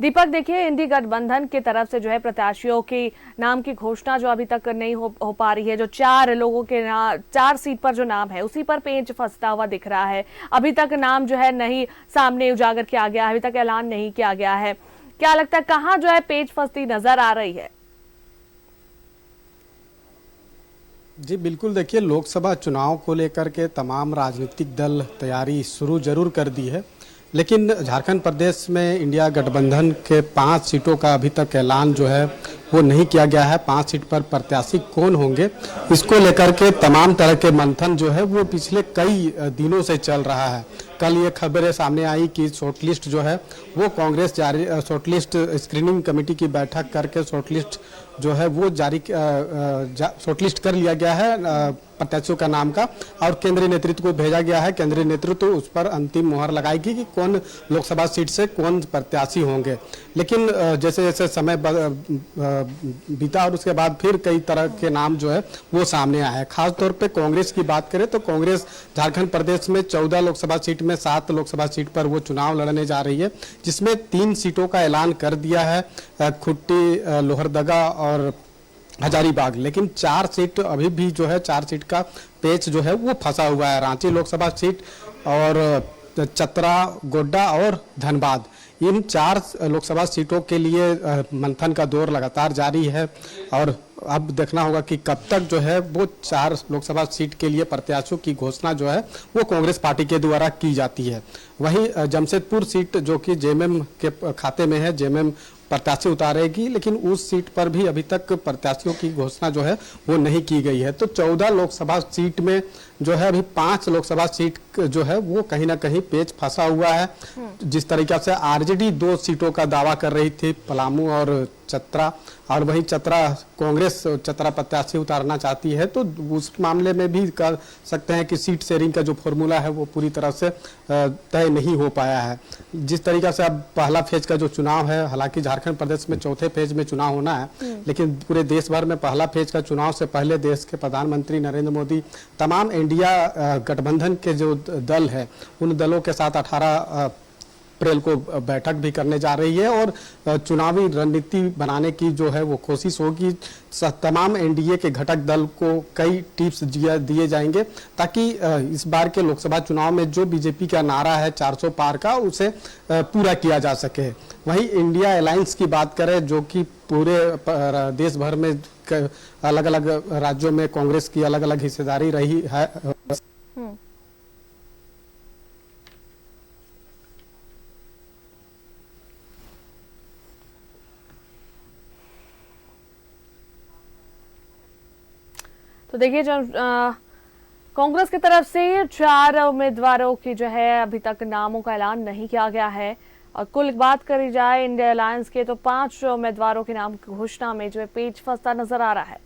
दीपक, देखिए, इंडी गठबंधन की तरफ से जो है प्रत्याशियों की नाम की घोषणा जो अभी तक नहीं हो पा रही है। जो 4 लोगों के नाम, 4 सीट पर जो नाम है उसी पर पेंच फंसता हुआ दिख रहा है। अभी तक नाम जो है नहीं सामने उजागर किया गया, अभी तक ऐलान नहीं किया गया है। क्या लगता है कहाँ जो है पेंच फंसती नजर आ रही है? जी बिल्कुल, देखिए, लोकसभा चुनाव को लेकर के तमाम राजनीतिक दल तैयारी शुरू जरूर कर दी है, लेकिन झारखंड प्रदेश में इंडिया गठबंधन के 5 सीटों का अभी तक ऐलान जो है वो नहीं किया गया है। 5 सीट पर प्रत्याशी कौन होंगे, इसको लेकर के तमाम तरह के मंथन जो है वो पिछले कई दिनों से चल रहा है। कल ये खबरें सामने आई कि शॉर्टलिस्ट जो है वो कांग्रेस जारी, शॉर्टलिस्ट स्क्रीनिंग कमेटी की बैठक करके शॉर्टलिस्ट जो है वो शॉर्टलिस्ट कर लिया गया है प्रत्याशियों का नाम का, और केंद्रीय नेतृत्व को भेजा गया है। केंद्रीय नेतृत्व उस पर अंतिम मुहर लगाएगी कि कौन लोकसभा सीट से कौन प्रत्याशी होंगे। लेकिन जैसे जैसे समय बीता और उसके बाद फिर कई तरह के नाम जो है वो सामने आए हैं। खास तौर पे कांग्रेस की बात करें तो कांग्रेस झारखंड प्रदेश में 14 लोकसभा सीट में 7 लोकसभा सीट पर वो चुनाव लड़ने जा रही है, जिसमें 3 सीटों का ऐलान कर दिया है, खुट्टी, लोहरदगा और हजारीबाग। लेकिन 4 सीट अभी भी जो है 4 सीट का पेच जो है वो फंसा हुआ है। रांची लोकसभा सीट और चतरा, गोड्डा और धनबाद, इन 4 लोकसभा सीटों के लिए मंथन का दौर लगातार जारी है। और अब देखना होगा कि कब तक जो है वो 4 लोकसभा सीट के लिए प्रत्याशियों की घोषणा जो है वो कांग्रेस पार्टी के द्वारा की जाती है। वहीं जमशेदपुर सीट जो कि जेएमएम के खाते में है, जेएमएम प्रत्याशी उतारेगी, लेकिन उस सीट पर भी अभी तक प्रत्याशियों की घोषणा जो है वो नहीं की गई है। तो 14 लोकसभा सीट में जो है अभी 5 लोकसभा सीट जो है वो कहीं ना कहीं पेच फंसा हुआ है। जिस तरीके से आरजेडी 2 सीटों का दावा कर रही थी, पलामू और चतरा, और वहीं चतरा कांग्रेस चतरा प्रत्याशी उतारना चाहती है, तो उस मामले में भी कह सकते हैं कि सीट शेयरिंग का जो फॉर्मूला है वो पूरी तरह से तय नहीं हो पाया है। जिस तरीके से अब पहला फेज का जो चुनाव है, हालांकि झारखंड प्रदेश में चौथे फेज में चुनाव होना है, लेकिन पूरे देश भर में पहला फेज का चुनाव से पहले देश के प्रधानमंत्री नरेंद्र मोदी तमाम इंडिया गठबंधन के जो दल है उन दलों के साथ 18 अप्रैल को बैठक भी करने जा रही है, और चुनावी रणनीति बनाने की जो है वो कोशिश होगी। तमाम एनडीए के घटक दल को कई टिप्स दिए जाएंगे ताकि इस बार के लोकसभा चुनाव में जो बीजेपी का नारा है 400 पार का, उसे पूरा किया जा सके। वहीं इंडिया अलायंस की बात करें, जो कि पूरे देश भर में अलग अलग राज्यों में कांग्रेस की अलग अलग हिस्सेदारी रही है। तो देखिए, जो कांग्रेस की तरफ से 4 उम्मीदवारों की जो है अभी तक नामों का ऐलान नहीं किया गया है, और कुल बात करी जाए इंडिया अलायंस के तो 5 उम्मीदवारों के नाम की घोषणा में जो है पेच फंसता नजर आ रहा है।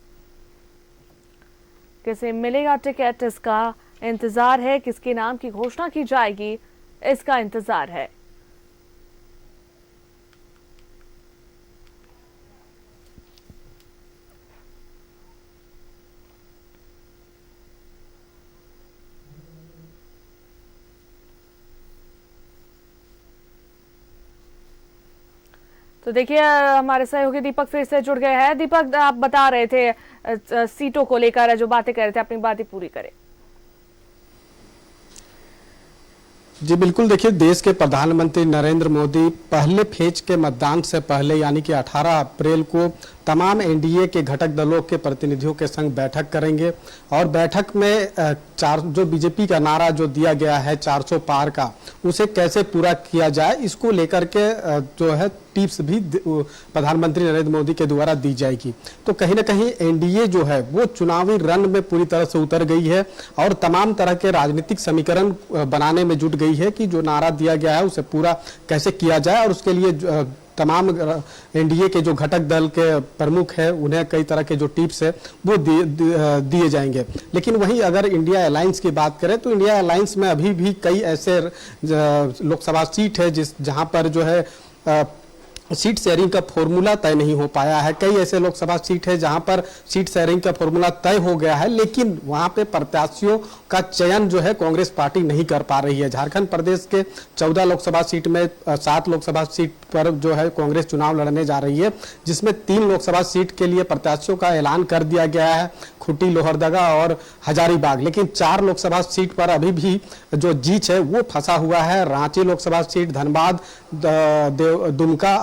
किसे मिलेगा टिकट, इसका इंतजार है, किसके नाम की घोषणा की जाएगी इसका इंतजार है। तो देखिए, हमारे सहयोगी दीपक फिर से जुड़ गए हैं। दीपक, आप बता रहे थे सीटों को लेकर जो बातें कर रहे थे, अपनी बातें पूरी करें। जी बिल्कुल, देखिए, देश के प्रधानमंत्री नरेंद्र मोदी पहले फेज के मतदान से पहले यानी कि 18 अप्रैल को तमाम एनडीए के घटक दलों के प्रतिनिधियों के संग बैठक करेंगे, और बैठक में जो बीजेपी का नारा जो दिया गया है 400 पार का, उसे कैसे पूरा किया जाए इसको लेकर के जो है टिप्स भी प्रधानमंत्री नरेंद्र मोदी के द्वारा दी जाएगी। तो कहीं ना कहीं एनडीए जो है वो चुनावी रण में पूरी तरह से उतर गई है, और तमाम तरह के राजनीतिक समीकरण बनाने में जुट गई है कि जो नारा दिया गया है उसे पूरा कैसे किया जाए, और उसके लिए तमाम एनडीए के जो घटक दल के प्रमुख हैं उन्हें कई तरह के जो टिप्स है वो दिए जाएंगे। लेकिन वहीं अगर इंडिया अलायंस की बात करें तो इंडिया अलायंस में अभी भी कई ऐसे लोकसभा सीट है जहां पर जो है सीट शेयरिंग का फॉर्मूला तय नहीं हो पाया है। कई ऐसे लोकसभा सीट है जहां पर सीट शेयरिंग का फॉर्मूला तय हो गया है, लेकिन वहां पे प्रत्याशियों का चयन जो है कांग्रेस पार्टी नहीं कर पा रही है। झारखंड प्रदेश के 14 लोकसभा सीट में 7 लोकसभा सीट पर जो है कांग्रेस चुनाव लड़ने जा रही है, जिसमें 3 लोकसभा सीट के लिए प्रत्याशियों का ऐलान कर दिया गया है, खूंटी, लोहरदगा और हजारीबाग। लेकिन 4 लोकसभा सीट पर अभी भी जो जीत है वो फंसा हुआ है। रांची लोकसभा सीट, धनबाद, दुमका,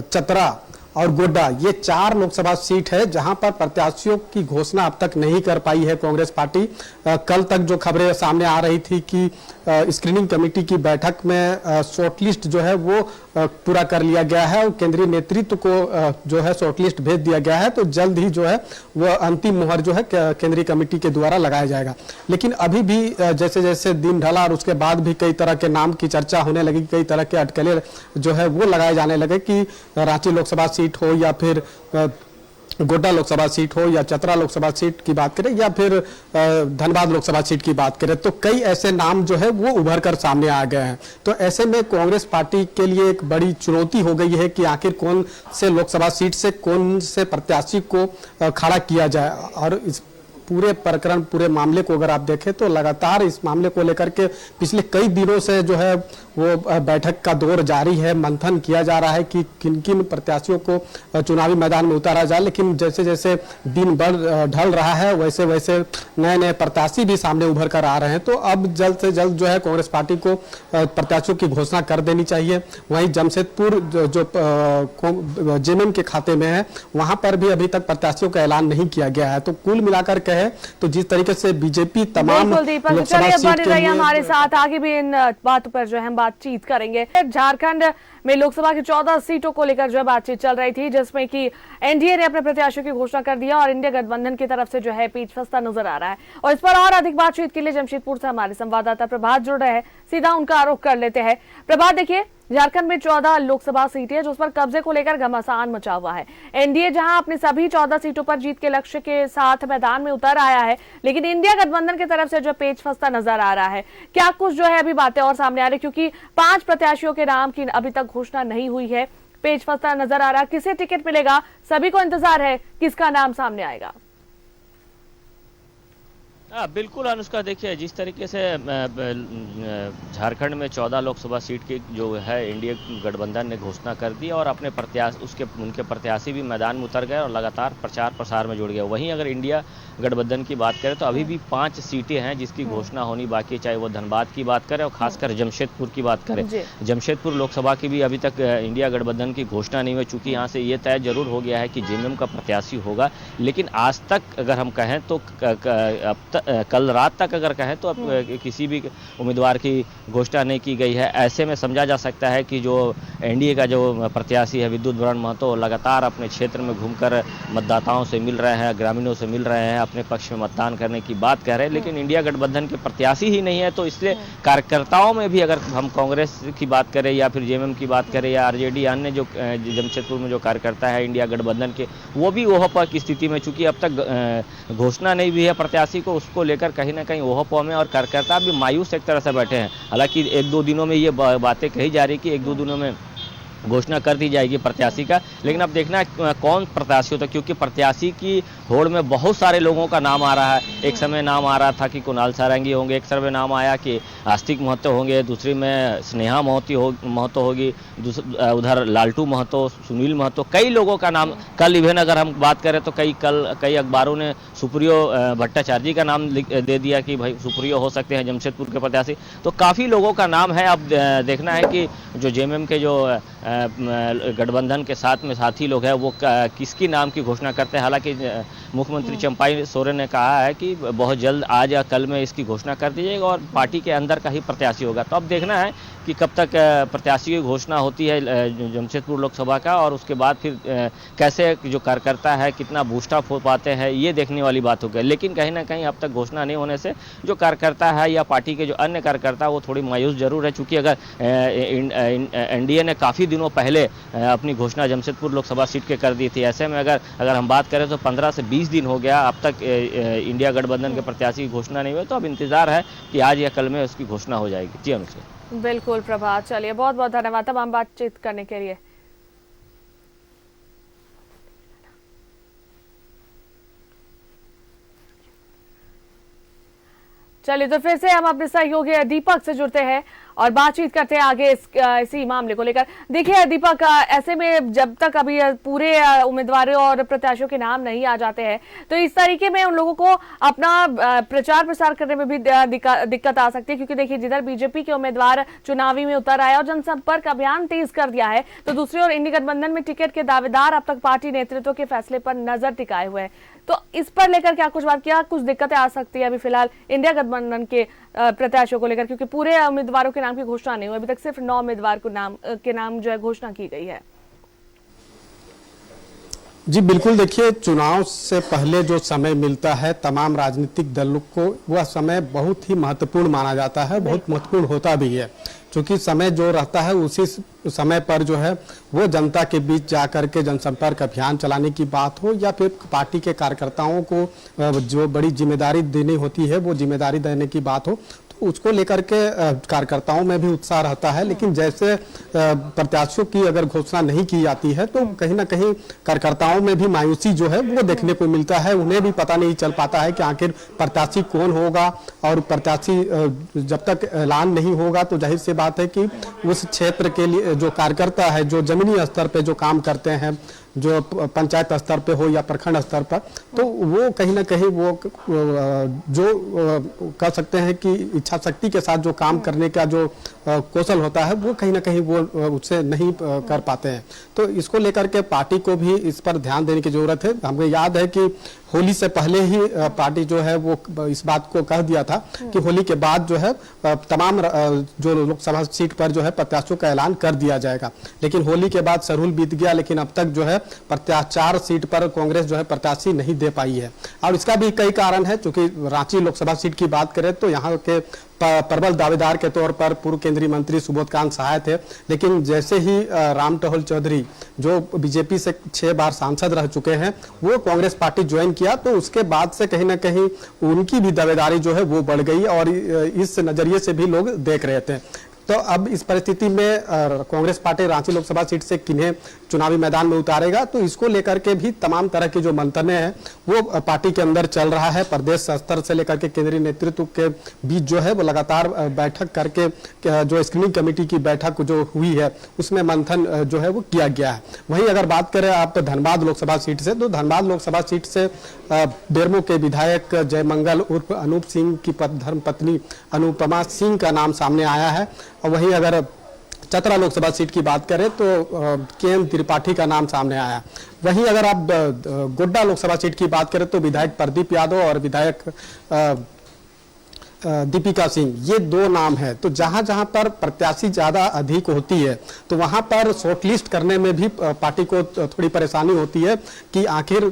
चतरा और गोड्डा, ये 4 लोकसभा सीट है जहां पर प्रत्याशियों की घोषणा अब तक नहीं कर पाई है कांग्रेस पार्टी। कल तक जो खबरें सामने आ रही थी कि स्क्रीनिंग कमेटी की बैठक में शॉर्टलिस्ट जो है वो पूरा कर लिया गया है और केंद्रीय नेतृत्व को जो है शॉर्टलिस्ट भेज दिया गया है, तो जल्द ही जो है वो अंतिम मुहर जो है केंद्रीय कमेटी के द्वारा लगाया जाएगा। लेकिन अभी भी जैसे जैसे दिन ढला और उसके बाद भी कई तरह के नाम की चर्चा होने लगी, कई तरह के अटकलें जो है वो लगाए जाने लगे कि रांची लोकसभा सीट हो या फिर गोड्डा लोकसभा सीट हो या चतरा लोकसभा सीट की बात करें या फिर धनबाद लोकसभा सीट की बात करें, तो कई ऐसे नाम जो है वो उभर कर सामने आ गए हैं। तो ऐसे में कांग्रेस पार्टी के लिए एक बड़ी चुनौती हो गई है कि आखिर कौन से लोकसभा सीट से कौन से प्रत्याशी को खड़ा किया जाए। और इस पूरे प्रकरण, पूरे मामले को अगर आप देखें तो लगातार इस मामले को लेकर के पिछले कई दिनों से जो है वो बैठक का दौर जारी है, मंथन किया जा रहा है कि किन किन प्रत्याशियों को चुनावी मैदान में उतारा जाए। लेकिन जैसे जैसे दिन ढल रहा है वैसे वैसे नए नए प्रत्याशी भी सामने उभर कर आ रहे हैं। तो अब जल्द से जल्द जो है कांग्रेस पार्टी को प्रत्याशियों की घोषणा कर देनी चाहिए। वहीं जमशेदपुर जो जेएमएम के खाते में है, वहां पर भी अभी तक प्रत्याशियों का ऐलान नहीं किया गया है। तो कुल मिलाकर कहे तो जिस तरीके से बीजेपी तमाम लोकसभा सीट के लिए हमारे साथ आगे भी इन बातों पर जो है हम बातचीत करेंगे। झारखंड में लोकसभा की 14 सीटों को लेकर जो है बातचीत चल रही थी, जिसमें कि एनडीए ने अपने प्रत्याशियों की घोषणा कर दिया और इंडिया गठबंधन की तरफ से जो है पेच फंसता नजर आ रहा है। और इस पर और अधिक बातचीत के लिए जमशेदपुर से हमारे संवाददाता प्रभात जुड़ रहे हैं, सीधा उनका आरोप कर लेते हैं। प्रभात, देखिए झारखंड में 14 लोकसभा सीटें जो उस पर कब्जे को लेकर घमासान मचा हुआ है। एनडीए जहां अपनी सभी 14 सीटों पर जीत के लक्ष्य के साथ मैदान में उतर आया है, लेकिन इंडिया गठबंधन की तरफ से जो पेच फंसता नजर आ रहा है। क्या कुछ जो है अभी बातें और सामने आ रही, क्योंकि 5 प्रत्याशियों के नाम की अभी तक घोषणा नहीं हुई है, पेच फंसता नजर आ रहा है। किसे टिकट मिलेगा, सभी को इंतजार है किसका नाम सामने आएगा। बिल्कुल अनुष्का, देखिए जिस तरीके से झारखंड में 14 लोकसभा सीट की जो है इंडिया गठबंधन ने घोषणा कर दी और अपने प्रत्याशी उनके प्रत्याशी भी मैदान में उतर गए और लगातार प्रचार प्रसार में जुड़ गए। वहीं अगर इंडिया गठबंधन की बात करें तो अभी भी 5 सीटें हैं जिसकी घोषणा होनी बाकी है, चाहे वो धनबाद की बात करें और खासकर जमशेदपुर की बात करें। जमशेदपुर लोकसभा की भी अभी तक इंडिया गठबंधन की घोषणा नहीं हुई, चूंकि यहाँ से ये तय जरूर हो गया है कि जेएमएम का प्रत्याशी होगा। लेकिन आज तक अगर हम कहें तो कल रात तक अगर कहें तो अब किसी भी उम्मीदवार की घोषणा नहीं की गई है। ऐसे में समझा जा सकता है कि जो एनडीए का जो प्रत्याशी है विद्युत बरण महतो लगातार अपने क्षेत्र में घूमकर मतदाताओं से मिल रहे हैं, ग्रामीणों से मिल रहे हैं, अपने पक्ष में मतदान करने की बात कह रहे हैं। लेकिन इंडिया गठबंधन के प्रत्याशी ही नहीं है, तो इसलिए कार्यकर्ताओं में भी अगर हम कांग्रेस की बात करें या फिर जेएमएम की बात करें या आरजेडी अन्य जो जमशेदपुर में जो कार्यकर्ता है इंडिया गठबंधन के, वो भी ओहपा की स्थिति में, चूंकि अब तक घोषणा नहीं हुई है प्रत्याशी को, उसको लेकर कहीं ना कहीं ओहपा में और कार्यकर्ता भी मायूस एक तरह से बैठे हैं। हालांकि 1-2 दिनों में ये बातें कही जा रही कि 1-2 दिनों में घोषणा कर दी जाएगी प्रत्याशी का। लेकिन अब देखना है कौन प्रत्याशी होता है, क्योंकि प्रत्याशी की होड़ में बहुत सारे लोगों का नाम आ रहा है। एक समय नाम आ रहा था कि कुणाल सारंगी होंगे, एक समय नाम आया कि आस्तिक महतो होंगे, दूसरी में स्नेहा महतो होगी, उधर लालटू महतो, सुनील महतो, कई लोगों का नाम। कल इवेन अगर हम बात करें तो कई अखबारों ने सुप्रियो भट्टाचार्य जी का नाम दे दिया कि भाई सुप्रियो हो सकते हैं जमशेदपुर के प्रत्याशी। तो काफ़ी लोगों का नाम है। अब देखना है कि जो जेएमएम के जो गठबंधन के साथ में साथी लोग हैं वो किसकी नाम की घोषणा करते हैं। हालांकि मुख्यमंत्री चंपाई सोरेन ने कहा है कि बहुत जल्द आज या कल में इसकी घोषणा कर दी जाएगी और पार्टी के अंदर का ही प्रत्याशी होगा। तो अब देखना है कि कब तक प्रत्याशी की घोषणा होती है जमशेदपुर लोकसभा का, और उसके बाद फिर कैसे जो कार्यकर्ता है कितना बूस्टअप हो पाते हैं, ये देखने वाली बात हो गई। लेकिन कहीं ना कहीं अब तक घोषणा नहीं होने से जो कार्यकर्ता है या पार्टी के जो अन्य कार्यकर्ता वो थोड़ी मायूस जरूर है, चूँकि अगर एनडीए ने काफ़ी दिनों पहले अपनी घोषणा जमशेदपुर लोकसभा सीट के कर दी थी। ऐसे में अगर हम बात करें तो 15 से 20 दिन हो गया, अब तक इंडिया गठबंधन के प्रत्याशी की घोषणा नहीं हुई। तो अब इंतजार है कि आज या कल में उसकी घोषणा हो जाएगी। जी अनुष्का। बिल्कुल प्रभात, चलिए बहुत बहुत धन्यवाद तमाम बातचीत करने के लिए। चलिए तो फिर से हम अपने सहयोगी दीपक से जुड़ते हैं और बातचीत करते हैं आगे इसी मामले को लेकर। देखिए दीपक, ऐसे में जब तक अभी पूरे उम्मीदवारों और प्रत्याशियों के नाम नहीं आ जाते हैं तो इस तरीके में उन लोगों को अपना प्रचार प्रसार करने में भी दिक्कत आ सकती है, क्योंकि देखिए जिधर बीजेपी के उम्मीदवार चुनावी में उतर आए और जनसंपर्क अभियान तेज कर दिया है, तो दूसरी ओर इंडी गठबंधन में टिकट के दावेदार अब तक पार्टी नेतृत्व के फैसले पर नजर टिकाए हुए हैं। तो इस पर लेकर क्या कुछ बात किया, कुछ दिक्कतें आ सकती है अभी फिलहाल इंडिया गठबंधन के प्रत्याशियों को लेकर, क्योंकि पूरे उम्मीदवारों के नाम की घोषणा नहीं हुई अभी तक, सिर्फ 9 उम्मीदवार को नाम जो है घोषणा की गई है। जी बिल्कुल, देखिए चुनाव से पहले जो समय मिलता है तमाम राजनीतिक दलों को, वह समय बहुत ही महत्वपूर्ण माना जाता है, बहुत महत्वपूर्ण होता भी है, क्योंकि समय जो रहता है उसी समय पर जो है वो जनता के बीच जाकर के जनसंपर्क अभियान चलाने की बात हो या फिर पार्टी के कार्यकर्ताओं को जो बड़ी जिम्मेदारी देनी होती है वो जिम्मेदारी देने की बात हो, उसको लेकर के कार्यकर्ताओं में भी उत्साह रहता है। लेकिन जैसे प्रत्याशियों की अगर घोषणा नहीं की जाती है तो कहीं ना कहीं कार्यकर्ताओं में भी मायूसी जो है वो देखने को मिलता है। उन्हें भी पता नहीं चल पाता है कि आखिर प्रत्याशी कौन होगा, और प्रत्याशी जब तक ऐलान नहीं होगा तो जाहिर सी बात है कि उस क्षेत्र के लिए जो कार्यकर्ता है, जो जमीनी स्तर पे जो काम करते हैं, जो पंचायत स्तर पे हो या प्रखंड स्तर पर, तो वो कहीं ना कहीं वो जो कह सकते हैं कि इच्छा शक्ति के साथ जो काम करने का जो कौशल होता है वो कहीं ना कहीं वो उससे नहीं कर पाते हैं। तो इसको लेकर के पार्टी को भी इस पर ध्यान देने की जरूरत है। हमें याद है कि होली से पहले ही पार्टी जो है वो इस बात को कह दिया था कि होली के बाद जो है तमाम जो लोकसभा सीट पर जो है प्रत्याशियों का ऐलान कर दिया जाएगा। लेकिन होली के बाद सरहुल बीत गया, लेकिन अब तक जो है प्रत्याचार सीट पर कांग्रेस जो है प्रत्याशी नहीं दे पाई है, और इसका भी कई कारण है। चूंकि रांची लोकसभा सीट की बात करें तो यहाँ के प्रबल दावेदार के तौर पर पूर्व केंद्रीय मंत्री सुबोधकांत सहाय थे, लेकिन जैसे ही राम टहल चौधरी जो बीजेपी से 6 बार सांसद रह चुके हैं वो कांग्रेस पार्टी ज्वाइन किया, तो उसके बाद से कहीं ना कहीं उनकी भी दावेदारी जो है वो बढ़ गई, और इस नजरिए से भी लोग देख रहे थे। तो अब इस परिस्थिति में कांग्रेस पार्टी रांची लोकसभा सीट से किन्हें चुनावी मैदान में उतारेगा, तो इसको लेकर के भी तमाम तरह की जो मंथन है वो पार्टी के अंदर चल रहा है। प्रदेश स्तर से लेकर के केंद्रीय नेतृत्व के बीच जो है वो लगातार बैठक करके जो स्क्रीनिंग कमेटी की बैठक जो हुई है उसमें मंथन जो है वो किया गया है। वहीं अगर बात करें आप धनबाद लोकसभा सीट से, तो धनबाद लोकसभा सीट से बेरमो के विधायक जयमंगल उर्फ अनूप सिंह की धर्मपत्नी अनुपमा सिंह का नाम सामने आया है। और वहीं अगर चतरा लोकसभा सीट की बात करें तो के.एन. त्रिपाठी का नाम सामने आया। वहीं अगर आप गोड्डा लोकसभा सीट की बात करें तो विधायक प्रदीप यादव और विधायक दीपिका सिंह, ये 2 नाम है। तो जहां जहां पर प्रत्याशी ज्यादा अधिक होती है तो वहां पर शॉर्टलिस्ट करने में भी पार्टी को थोड़ी परेशानी होती है कि आखिर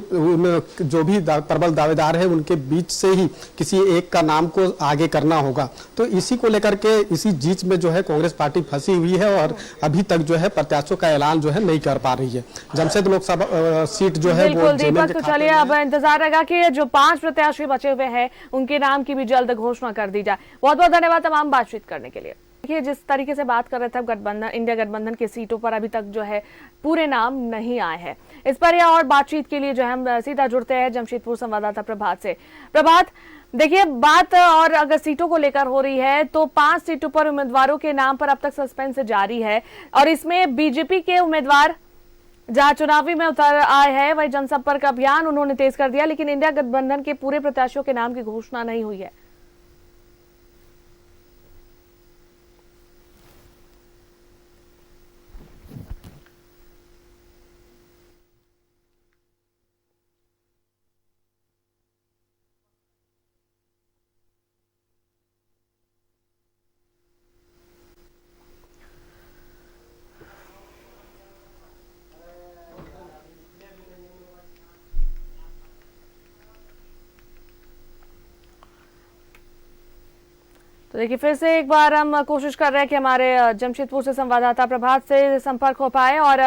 जो भी प्रबल दावेदार है उनके बीच से ही किसी एक का नाम को आगे करना होगा। तो इसी को लेकर के इसी जीत में जो है कांग्रेस पार्टी फंसी हुई है और अभी तक जो है प्रत्याशियों का ऐलान जो है नहीं कर पा रही है। जमशेद लोकसभा सीट जो है वो दीपक, तो चलिए अब इंतजार रहेगा कि जो 5 प्रत्याशी बचे हुए हैं उनके नाम की भी जल्द घोषणा कर दी जाए। बहुत बहुत धन्यवाद तमाम बातचीत करने के लिए। देखिए जिस तरीके से बात कर रहे थे गठबंधन, इंडिया गठबंधन की सीटों पर अभी तक जो है पूरे नाम नहीं आए हैं। इस पर या और बातचीत के लिए जो है हम सीधा जुड़ते हैं जमशेदपुर संवाददाता प्रभात से। प्रभात, देखिए बात और अगर सीटों को लेकर हो रही है तो 5 सीटों पर उम्मीदवारों के नाम पर अब तक सस्पेंस जारी है, और इसमें बीजेपी के उम्मीदवार जहां चुनावी में उतर आए हैं वही जनसंपर्क अभियान उन्होंने तेज कर दिया, लेकिन इंडिया गठबंधन के पूरे प्रत्याशियों के नाम की घोषणा नहीं हुई है। तो देखिए फिर से एक बार हम कोशिश कर रहे हैं कि हमारे जमशेदपुर से संवाददाता प्रभात से संपर्क हो पाए और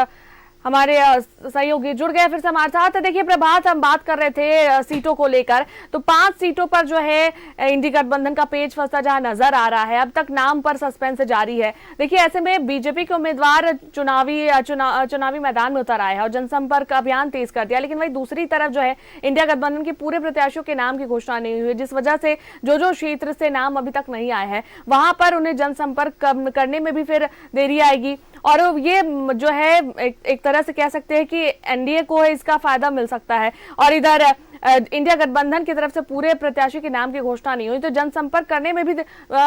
हमारे सहयोगी जुड़ गए फिर से हमारे साथ। देखिए प्रभात, हम बात कर रहे थे सीटों को लेकर, तो 5 सीटों पर जो है इंडी गठबंधन का पेच फंसा जहां नजर आ रहा है। अब तक नाम पर सस्पेंस जारी है। देखिए ऐसे में बीजेपी के उम्मीदवार चुनावी मैदान में उतर आए हैं और जनसंपर्क अभियान तेज कर दिया, लेकिन वही दूसरी तरफ जो है इंडिया गठबंधन के पूरे प्रत्याशियों के नाम की घोषणा नहीं हुई, जिस वजह से जो क्षेत्र से नाम अभी तक नहीं आए हैं वहां पर उन्हें जनसंपर्क करने में भी फिर देरी आएगी। और ये जो है एक तरह से कह सकते हैं कि एनडीए को इसका फायदा मिल सकता है, और इधर इंडिया गठबंधन की तरफ से पूरे प्रत्याशी के नाम की घोषणा नहीं हुई तो जनसंपर्क करने में भी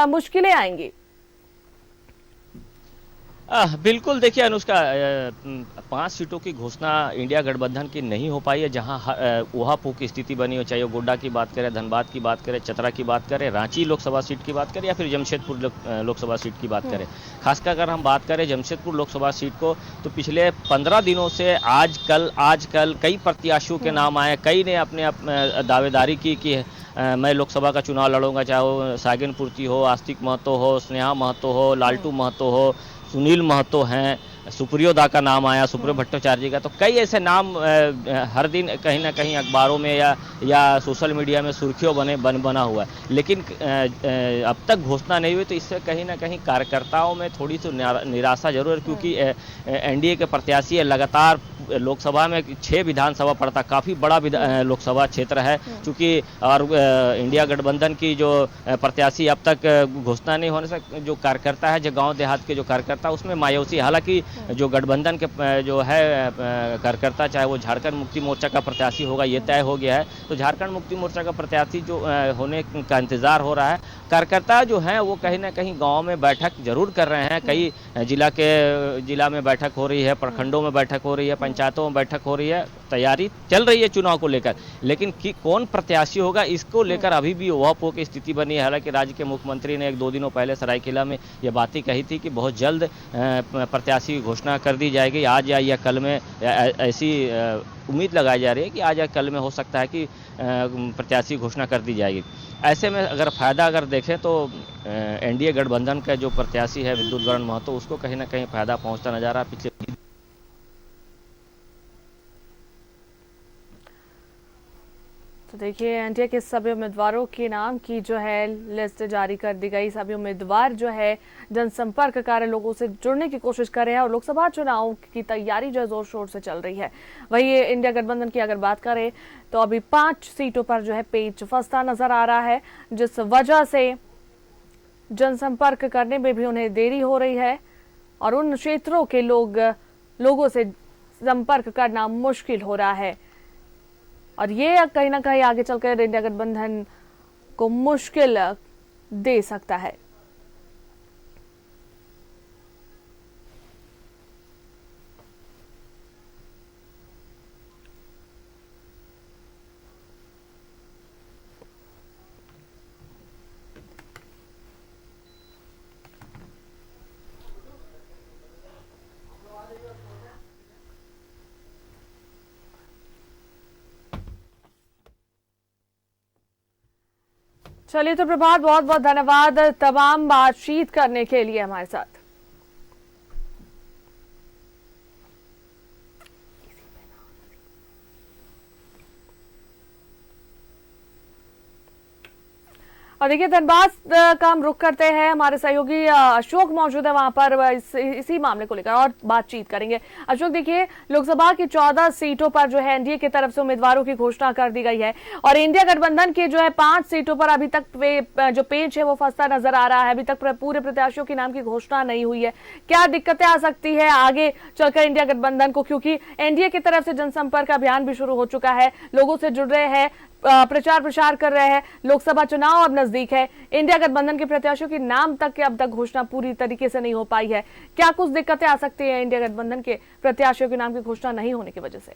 मुश्किलें आएंगी। बिल्कुल, देखिए अनुष्का, 5 सीटों की घोषणा इंडिया गठबंधन की नहीं हो पाई है, जहां ऊहापोह की स्थिति बनी हो, चाहे वो गोड्डा की बात करें, धनबाद की बात करें, चतरा की बात करें, रांची लोकसभा सीट की बात करें या फिर जमशेदपुर लोकसभा सीट की बात करें। खासकर अगर हम बात करें जमशेदपुर लोकसभा सीट को, तो पिछले 15 दिनों से आजकल कई प्रत्याशियों के नाम आए, कई ने अपने दावेदारी की कि मैं लोकसभा का चुनाव लड़ूंगा, चाहे वो सागिन पूर्ति हो, आस्तिक महतो हो, स्नेहा महतो हो, लालटू महतो हो, सुनील महतो हैं, सुप्रियो दा का नाम आया, सुप्रियो भट्टाचार्य का। तो कई ऐसे नाम हर दिन कहीं ना कहीं अखबारों में या सोशल मीडिया में सुर्खियों बना हुआ है, लेकिन अब तक घोषणा नहीं हुई। तो इससे कहीं ना कहीं कार्यकर्ताओं में थोड़ी सी निराशा जरूर है, क्योंकि एनडीए के प्रत्याशी है, लगातार लोकसभा में 6 विधानसभा पड़ता, काफ़ी बड़ा लोकसभा क्षेत्र है चूँकि, और इंडिया गठबंधन की जो प्रत्याशी अब तक घोषणा नहीं होने से जो कार्यकर्ता है, जो गाँव देहात के जो कार्यकर्ता, उसमें मायूसी। हालांकि जो गठबंधन के जो है कार्यकर्ता, चाहे वो झारखंड मुक्ति मोर्चा का प्रत्याशी होगा, ये तय हो गया है। तो झारखंड मुक्ति मोर्चा का प्रत्याशी जो होने का इंतजार हो रहा है। कार्यकर्ता जो हैं वो कहीं ना कहीं गांव में बैठक जरूर कर रहे हैं, कई जिला में बैठक हो रही है, प्रखंडों में बैठक हो रही है, पंचायतों में बैठक हो रही है, तैयारी चल रही है चुनाव को लेकर, लेकिन कौन प्रत्याशी होगा इसको लेकर अभी भी ऊहापोह की स्थिति बनी है। हालांकि राज्य के मुख्यमंत्री ने 1-2 दिनों पहले सरायकेला में ये बातें कही थी कि बहुत जल्द प्रत्याशी की घोषणा कर दी जाएगी, आज या कल में। ऐसी उम्मीद लगाई जा रही है कि आज या कल में हो सकता है कि प्रत्याशी घोषणा कर दी जाएगी। ऐसे में अगर देखें तो एनडीए गठबंधन का जो प्रत्याशी है विद्युत वरण महतो, उसको कहीं ना कहीं फायदा पहुंचता नजर आ रहा है। पिछले तो देखिए एनडीए के सभी उम्मीदवारों के नाम की जो है लिस्ट जारी कर दी गई। सभी उम्मीदवार जो है जनसंपर्क कार्य लोगों से जुड़ने की कोशिश कर रहे हैं और लोकसभा चुनाव की तैयारी जो है जोर शोर से चल रही है। वही इंडिया गठबंधन की अगर बात करें तो अभी 5 सीटों पर जो है पेच फंसता नजर आ रहा है, जिस वजह से जनसंपर्क करने में भी उन्हें देरी हो रही है और उन क्षेत्रों के लोगों से संपर्क करना मुश्किल हो रहा है, और ये कहीं ना कहीं आगे चलकर इंडिया गठबंधन को मुश्किल दे सकता है। चलिए तो प्रभात, बहुत बहुत धन्यवाद तमाम बातचीत करने के लिए हमारे साथ। और देखिए धनबाद का हम रुख करते हैं, हमारे सहयोगी अशोक मौजूद है वहां पर, इसी मामले को लेकर और बातचीत करेंगे। अशोक, देखिए लोकसभा की 14 सीटों पर जो है एनडीए की तरफ से उम्मीदवारों की घोषणा कर दी गई है और इंडिया गठबंधन की जो है 5 सीटों पर अभी तक जो पेच है वो फंसता नजर आ रहा है। अभी तक पूरे प्रत्याशियों के नाम की घोषणा नहीं हुई है। क्या दिक्कतें आ सकती है आगे चलकर इंडिया गठबंधन को, क्योंकि एनडीए की तरफ से जनसंपर्क अभियान भी शुरू हो चुका है, लोगों से जुड़ रहे हैं, प्रचार प्रसार कर रहे हैं, लोकसभा चुनाव अब नजदीक है, इंडिया गठबंधन के प्रत्याशियों के नाम तक के अब तक घोषणा पूरी तरीके से नहीं हो पाई है। क्या कुछ दिक्कतें आ सकती हैं इंडिया गठबंधन के प्रत्याशियों के नाम की घोषणा नहीं होने की वजह से?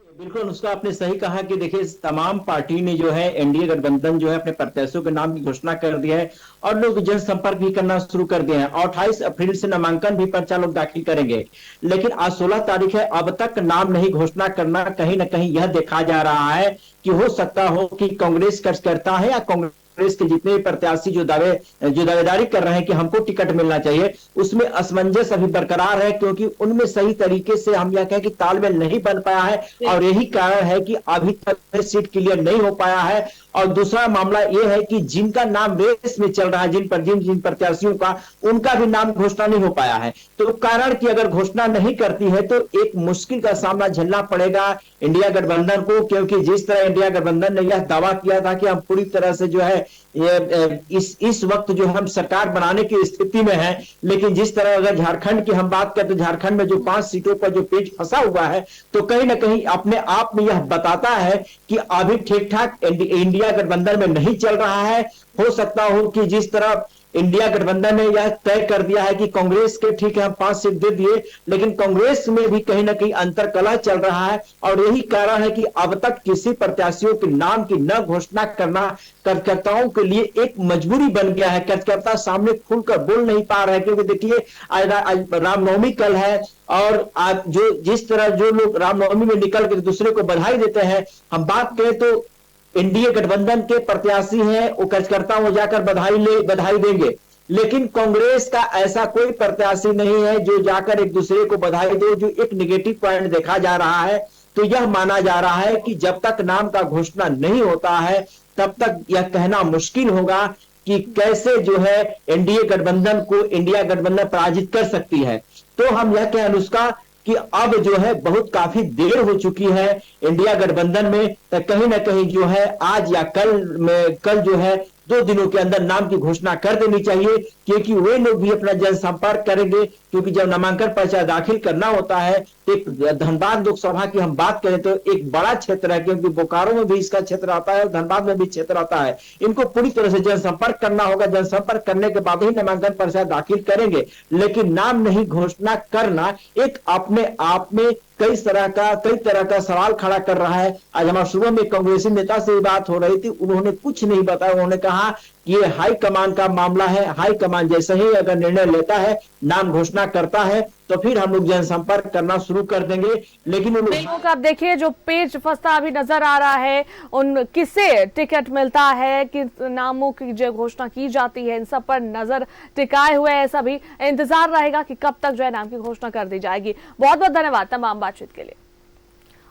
बिल्कुल उसका आपने सही कहा कि देखिए तमाम पार्टी ने जो है एनडीए गठबंधन जो है अपने प्रत्याशियों के नाम की घोषणा कर दिया है और लोग जनसंपर्क भी करना शुरू कर दिए हैं और 28 अप्रैल से नामांकन भी पर्चा लोग दाखिल करेंगे। लेकिन आज 16 तारीख है, अब तक नाम नहीं घोषणा करना कहीं ना कहीं यह देखा जा रहा है कि हो सकता हो कि कांग्रेस कार्यकर्ता है या कांग्रेस कांग्रेस के जितने भी प्रत्याशी जो दावेदारी कर रहे हैं कि हमको टिकट मिलना चाहिए, उसमें असमंजस अभी बरकरार है, क्योंकि उनमें सही तरीके से हम यह कहें कि तालमेल नहीं बन पाया है और यही कारण है कि अभी तक सीट क्लियर नहीं हो पाया है। और दूसरा मामला यह है कि जिनका नाम रेस में चल रहा है, जिन प्रत्याशियों का, उनका भी नाम घोषणा नहीं हो पाया है। तो कारण कि अगर घोषणा नहीं करती है तो एक मुश्किल का सामना झेलना पड़ेगा इंडिया गठबंधन को, क्योंकि जिस तरह इंडिया गठबंधन ने यह दावा किया था कि हम पूरी तरह से जो है इस वक्त जो हम सरकार बनाने की स्थिति में है, लेकिन जिस तरह अगर झारखंड की हम बात करें तो झारखंड में जो 5 सीटों पर जो पेच फंसा हुआ है, तो कहीं ना कहीं अपने आप में यह बताता है कि अभी ठीक ठाक इंडिया गठबंधन में नहीं चल रहा है। हो सकता हो कि जिस तरह इंडिया गठबंधन ने यह तय कर दिया है कि कांग्रेस के ठीक है हम 5 सीट दे दिए, लेकिन कांग्रेस में भी कहीं ना कहीं अंतरकलह चल रहा है और यही कारण है कि अब तक किसी प्रत्याशियों के नाम की न घोषणा करना कार्यकर्ताओं के लिए एक मजबूरी बन गया है। कार्यकर्ता सामने खुलकर बोल नहीं पा रहे हैं, क्योंकि देखिए आज रामनवमी कल है और आज जिस तरह जो लोग रामनवमी में निकल कर दूसरे को बधाई देते हैं, हम बात करें तो एनडीए गठबंधन के प्रत्याशी हैं, वो कार्यकर्ता वो जाकर बधाई देंगे, लेकिन कांग्रेस का ऐसा कोई प्रत्याशी नहीं है जो जाकर एक दूसरे को बधाई दे। जो एक नेगेटिव पॉइंट देखा जा रहा है, तो यह माना जा रहा है कि जब तक नाम का घोषणा नहीं होता है तब तक यह कहना मुश्किल होगा कि कैसे जो है एनडीए गठबंधन को इंडिया गठबंधन पराजित कर सकती है। तो हम यह कहें अनुष्का कि अब जो है बहुत काफी देर हो चुकी है इंडिया गठबंधन में, तो कहीं ना कहीं जो है आज या कल जो है 2 दिनों के अंदर नाम की घोषणा कर देनी चाहिए, क्योंकि वे लोग भी अपना जनसंपर्क करेंगे। क्योंकि जब नामांकन पर्चा दाखिल करना होता है, एक धनबाद लोकसभा की हम बात करें तो एक बड़ा क्षेत्र है, क्योंकि बोकारो में भी इसका क्षेत्र आता है और धनबाद में भी क्षेत्र आता है। इनको पूरी तरह से जनसंपर्क करना होगा, जनसंपर्क करने के बाद ही नामांकन पर्चा दाखिल करेंगे, लेकिन नाम नहीं घोषणा करना एक अपने आप में कई तरह का सवाल खड़ा कर रहा है। आज हमारे सुबह में कांग्रेसी नेता से बात हो रही थी, उन्होंने कुछ नहीं बताया। उन्होंने कहा कि ये हाईकमान का मामला है, हाईकमान जैसे ही अगर निर्णय लेता है, नाम घोषणा करता है, तो फिर हम लोग जनसंपर्क करना शुरू कर देंगे। लेकिन आप देखिए जो पेच फंसता अभी नजर आ रहा है, उन किसे टिकट मिलता है, किस नामों की जो घोषणा की जाती है, इन सब पर नजर टिकाए हुए है सभी। इंतजार रहेगा कि कब तक जो है नाम की घोषणा कर दी जाएगी। बहुत बहुत धन्यवाद तमाम बातचीत के लिए।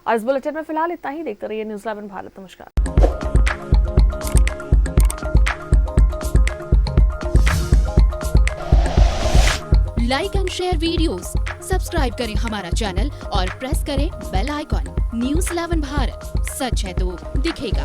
और इस बुलेटिन में फिलहाल इतना ही। देखते रहिए न्यूज़ 11 भारत। नमस्कार। Like and share videos, subscribe करें हमारा चैनल और प्रेस करें बेल आइकॉन। न्यूज़ 11 भारत, सच है तो दिखेगा।